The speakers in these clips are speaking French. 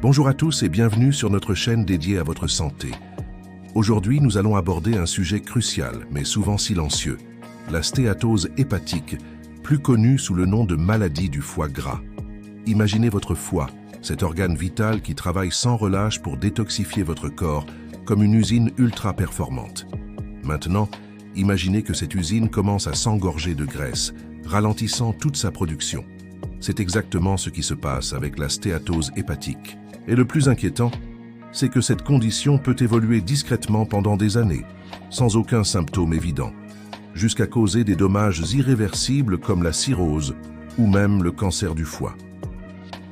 Bonjour à tous et bienvenue sur notre chaîne dédiée à votre santé. Aujourd'hui, nous allons aborder un sujet crucial, mais souvent silencieux, la stéatose hépatique, plus connue sous le nom de maladie du foie gras. Imaginez votre foie, cet organe vital qui travaille sans relâche pour détoxifier votre corps comme une usine ultra performante. Maintenant, imaginez que cette usine commence à s'engorger de graisse, ralentissant toute sa production. C'est exactement ce qui se passe avec la stéatose hépatique. Et le plus inquiétant, c'est que cette condition peut évoluer discrètement pendant des années, sans aucun symptôme évident, jusqu'à causer des dommages irréversibles comme la cirrhose ou même le cancer du foie.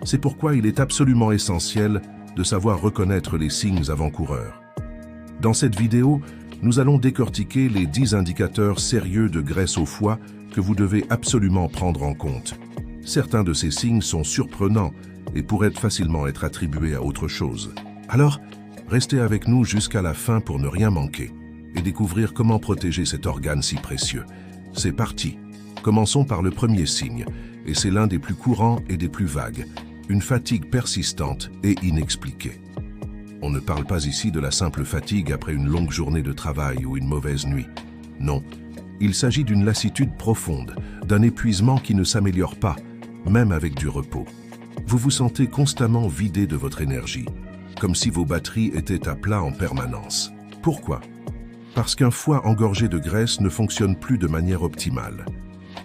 C'est pourquoi il est absolument essentiel de savoir reconnaître les signes avant-coureurs. Dans cette vidéo, nous allons décortiquer les 10 indicateurs sérieux de graisse au foie que vous devez absolument prendre en compte. Certains de ces signes sont surprenants et pourraient facilement être attribués à autre chose. Alors, restez avec nous jusqu'à la fin pour ne rien manquer et découvrir comment protéger cet organe si précieux. C'est parti! Commençons par le premier signe, et c'est l'un des plus courants et des plus vagues, une fatigue persistante et inexpliquée. On ne parle pas ici de la simple fatigue après une longue journée de travail ou une mauvaise nuit. Non, il s'agit d'une lassitude profonde, d'un épuisement qui ne s'améliore pas, même avec du repos. Vous vous sentez constamment vidé de votre énergie, comme si vos batteries étaient à plat en permanence. Pourquoi? Parce qu'un foie engorgé de graisse ne fonctionne plus de manière optimale.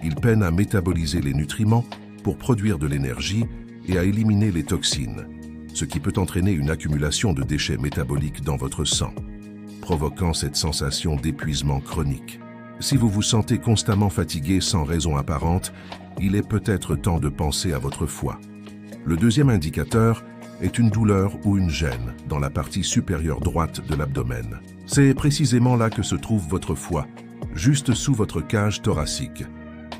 Il peine à métaboliser les nutriments pour produire de l'énergie et à éliminer les toxines, ce qui peut entraîner une accumulation de déchets métaboliques dans votre sang, provoquant cette sensation d'épuisement chronique. Si vous vous sentez constamment fatigué sans raison apparente, il est peut-être temps de penser à votre foie. Le deuxième indicateur est une douleur ou une gêne dans la partie supérieure droite de l'abdomen. C'est précisément là que se trouve votre foie, juste sous votre cage thoracique.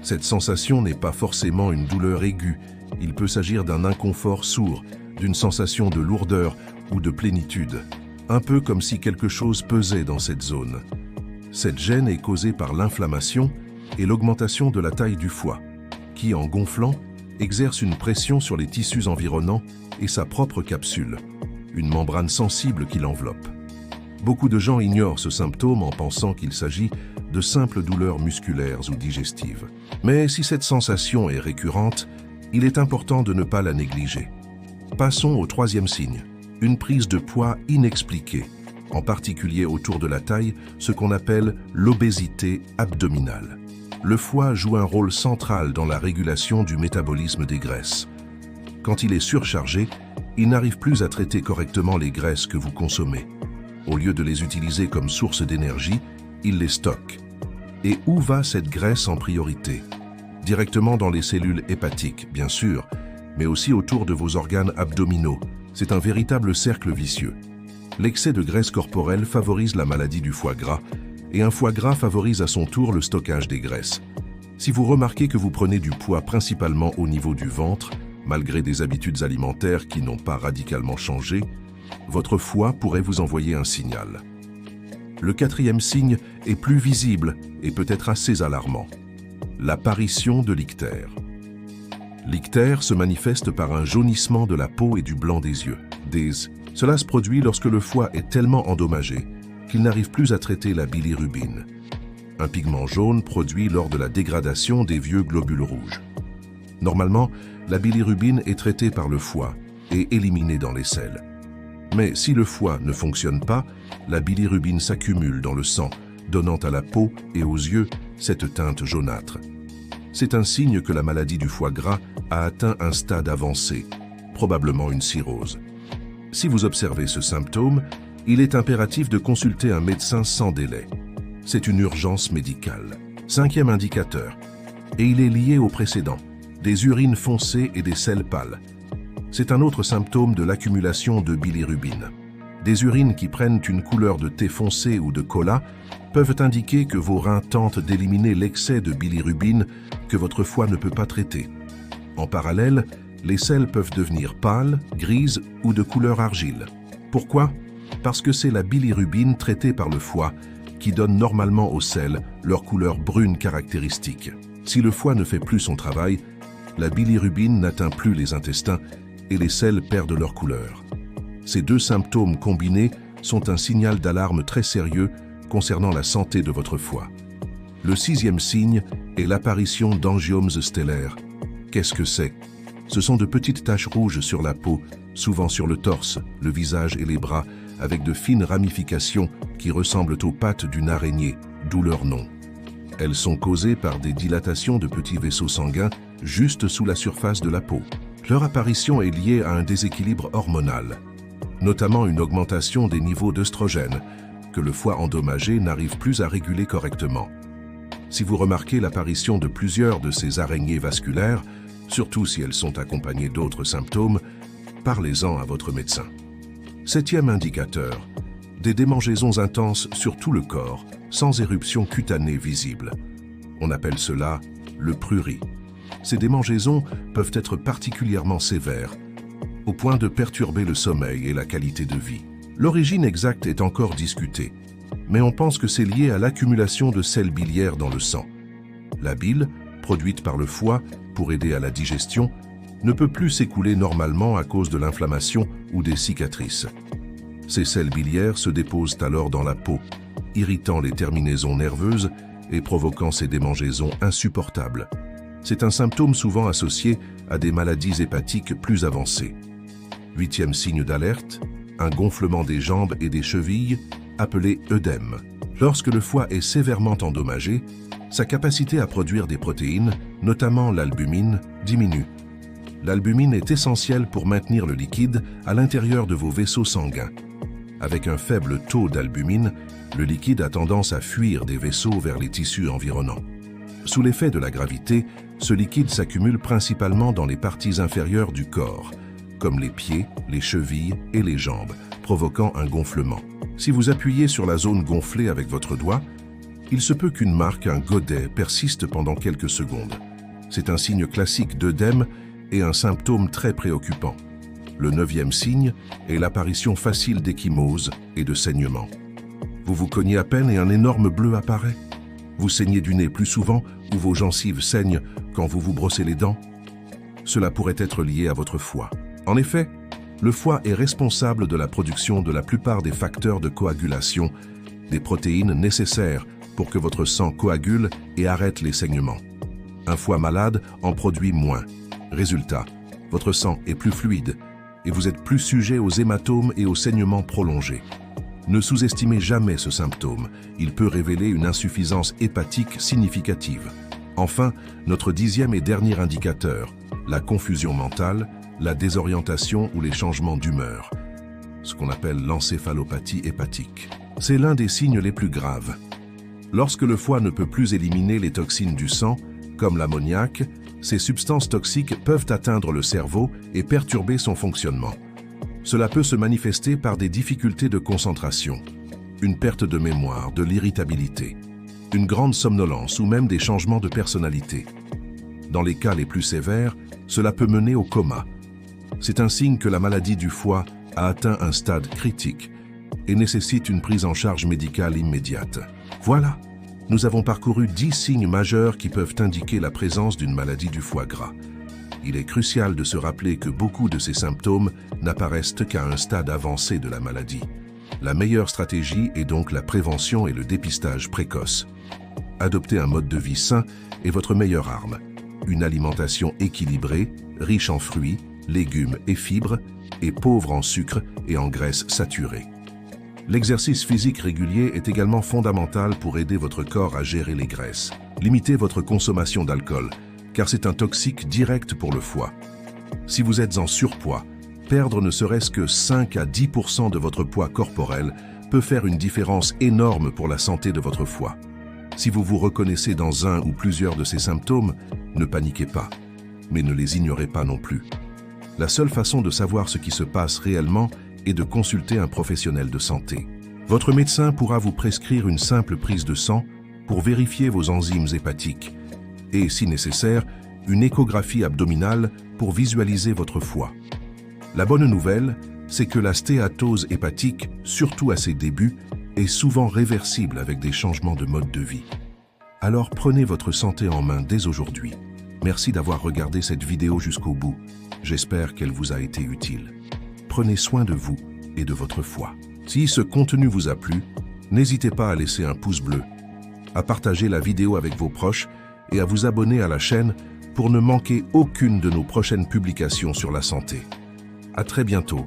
Cette sensation n'est pas forcément une douleur aiguë, il peut s'agir d'un inconfort sourd, d'une sensation de lourdeur ou de plénitude, un peu comme si quelque chose pesait dans cette zone. Cette gêne est causée par l'inflammation et l'augmentation de la taille du foie, qui, en gonflant, exerce une pression sur les tissus environnants et sa propre capsule, une membrane sensible qui l'enveloppe. Beaucoup de gens ignorent ce symptôme en pensant qu'il s'agit de simples douleurs musculaires ou digestives. Mais si cette sensation est récurrente, il est important de ne pas la négliger. Passons au troisième signe, une prise de poids inexpliquée, en particulier autour de la taille, ce qu'on appelle l'obésité abdominale. Le foie joue un rôle central dans la régulation du métabolisme des graisses. Quand il est surchargé, il n'arrive plus à traiter correctement les graisses que vous consommez. Au lieu de les utiliser comme source d'énergie, il les stocke. Et où va cette graisse en priorité? Directement dans les cellules hépatiques, bien sûr, mais aussi autour de vos organes abdominaux. C'est un véritable cercle vicieux. L'excès de graisse corporelle favorise la maladie du foie gras, et un foie gras favorise à son tour le stockage des graisses. Si vous remarquez que vous prenez du poids principalement au niveau du ventre, malgré des habitudes alimentaires qui n'ont pas radicalement changé, votre foie pourrait vous envoyer un signal. Le quatrième signe est plus visible et peut être assez alarmant. L'apparition de l'ictère. L'ictère se manifeste par un jaunissement de la peau et du blanc des yeux. Cela se produit lorsque le foie est tellement endommagé qu'il n'arrive plus à traiter la bilirubine, un pigment jaune produit lors de la dégradation des vieux globules rouges. Normalement, la bilirubine est traitée par le foie et éliminée dans les selles. Mais si le foie ne fonctionne pas, la bilirubine s'accumule dans le sang, donnant à la peau et aux yeux cette teinte jaunâtre. C'est un signe que la maladie du foie gras a atteint un stade avancé, probablement une cirrhose. Si vous observez ce symptôme, il est impératif de consulter un médecin sans délai. C'est une urgence médicale. Cinquième indicateur, et il est lié au précédent, des urines foncées et des selles pâles. C'est un autre symptôme de l'accumulation de bilirubine. Des urines qui prennent une couleur de thé foncé ou de cola peuvent indiquer que vos reins tentent d'éliminer l'excès de bilirubine que votre foie ne peut pas traiter. En parallèle, les selles peuvent devenir pâles, grises ou de couleur argile. Pourquoi? Parce que c'est la bilirubine traitée par le foie qui donne normalement aux selles leur couleur brune caractéristique. Si le foie ne fait plus son travail, la bilirubine n'atteint plus les intestins et les selles perdent leur couleur. Ces deux symptômes combinés sont un signal d'alarme très sérieux concernant la santé de votre foie. Le sixième signe est l'apparition d'angiomes stellaires. Qu'est-ce que c'est? Ce sont de petites taches rouges sur la peau, souvent sur le torse, le visage et les bras, avec de fines ramifications qui ressemblent aux pattes d'une araignée, d'où leur nom. Elles sont causées par des dilatations de petits vaisseaux sanguins juste sous la surface de la peau. Leur apparition est liée à un déséquilibre hormonal, notamment une augmentation des niveaux d'œstrogène, que le foie endommagé n'arrive plus à réguler correctement. Si vous remarquez l'apparition de plusieurs de ces araignées vasculaires, surtout si elles sont accompagnées d'autres symptômes, parlez-en à votre médecin. Septième indicateur, des démangeaisons intenses sur tout le corps, sans éruption cutanée visible. On appelle cela le prurit. Ces démangeaisons peuvent être particulièrement sévères, au point de perturber le sommeil et la qualité de vie. L'origine exacte est encore discutée, mais on pense que c'est lié à l'accumulation de sels biliaires dans le sang. La bile, produite par le foie pour aider à la digestion, ne peut plus s'écouler normalement à cause de l'inflammation ou des cicatrices. Ces sels biliaires se déposent alors dans la peau, irritant les terminaisons nerveuses et provoquant ces démangeaisons insupportables. C'est un symptôme souvent associé à des maladies hépatiques plus avancées. Huitième signe d'alerte, un gonflement des jambes et des chevilles, appelé œdème. Lorsque le foie est sévèrement endommagé, sa capacité à produire des protéines, notamment l'albumine, diminue. L'albumine est essentielle pour maintenir le liquide à l'intérieur de vos vaisseaux sanguins. Avec un faible taux d'albumine, le liquide a tendance à fuir des vaisseaux vers les tissus environnants. Sous l'effet de la gravité, ce liquide s'accumule principalement dans les parties inférieures du corps, comme les pieds, les chevilles et les jambes, provoquant un gonflement. Si vous appuyez sur la zone gonflée avec votre doigt, il se peut qu'une marque, un godet, persiste pendant quelques secondes. C'est un signe classique d'œdème et un symptôme très préoccupant. Le neuvième signe est l'apparition facile d'ecchymose et de saignement. Vous vous cognez à peine et un énorme bleu apparaît. Vous saignez du nez plus souvent ou vos gencives saignent quand vous vous brossez les dents. Cela pourrait être lié à votre foie. En effet, le foie est responsable de la production de la plupart des facteurs de coagulation, des protéines nécessaires pour que votre sang coagule et arrête les saignements. Un foie malade en produit moins. Résultat, votre sang est plus fluide et vous êtes plus sujet aux hématomes et aux saignements prolongés. Ne sous-estimez jamais ce symptôme, il peut révéler une insuffisance hépatique significative. Enfin, notre dixième et dernier indicateur, la confusion mentale, la désorientation ou les changements d'humeur, ce qu'on appelle l'encéphalopathie hépatique. C'est l'un des signes les plus graves. Lorsque le foie ne peut plus éliminer les toxines du sang, comme l'ammoniac, ces substances toxiques peuvent atteindre le cerveau et perturber son fonctionnement. Cela peut se manifester par des difficultés de concentration, une perte de mémoire, de l'irritabilité, une grande somnolence ou même des changements de personnalité. Dans les cas les plus sévères, cela peut mener au coma. C'est un signe que la maladie du foie a atteint un stade critique et nécessite une prise en charge médicale immédiate. Voilà, nous avons parcouru 10 signes majeurs qui peuvent indiquer la présence d'une maladie du foie gras. Il est crucial de se rappeler que beaucoup de ces symptômes n'apparaissent qu'à un stade avancé de la maladie. La meilleure stratégie est donc la prévention et le dépistage précoce. Adopter un mode de vie sain est votre meilleure arme. Une alimentation équilibrée, riche en fruits, légumes et fibres, et pauvre en sucre et en graisses saturées. L'exercice physique régulier est également fondamental pour aider votre corps à gérer les graisses. Limitez votre consommation d'alcool, car c'est un toxique direct pour le foie. Si vous êtes en surpoids, perdre ne serait-ce que 5 à 10% de votre poids corporel peut faire une différence énorme pour la santé de votre foie. Si vous vous reconnaissez dans un ou plusieurs de ces symptômes, ne paniquez pas, mais ne les ignorez pas non plus. La seule façon de savoir ce qui se passe réellement est de consulter un professionnel de santé. Votre médecin pourra vous prescrire une simple prise de sang pour vérifier vos enzymes hépatiques et, si nécessaire, une échographie abdominale pour visualiser votre foie. La bonne nouvelle, c'est que la stéatose hépatique, surtout à ses débuts, est souvent réversible avec des changements de mode de vie. Alors prenez votre santé en main dès aujourd'hui. Merci d'avoir regardé cette vidéo jusqu'au bout. J'espère qu'elle vous a été utile. Prenez soin de vous et de votre foi. Si ce contenu vous a plu, n'hésitez pas à laisser un pouce bleu, à partager la vidéo avec vos proches et à vous abonner à la chaîne pour ne manquer aucune de nos prochaines publications sur la santé. À très bientôt.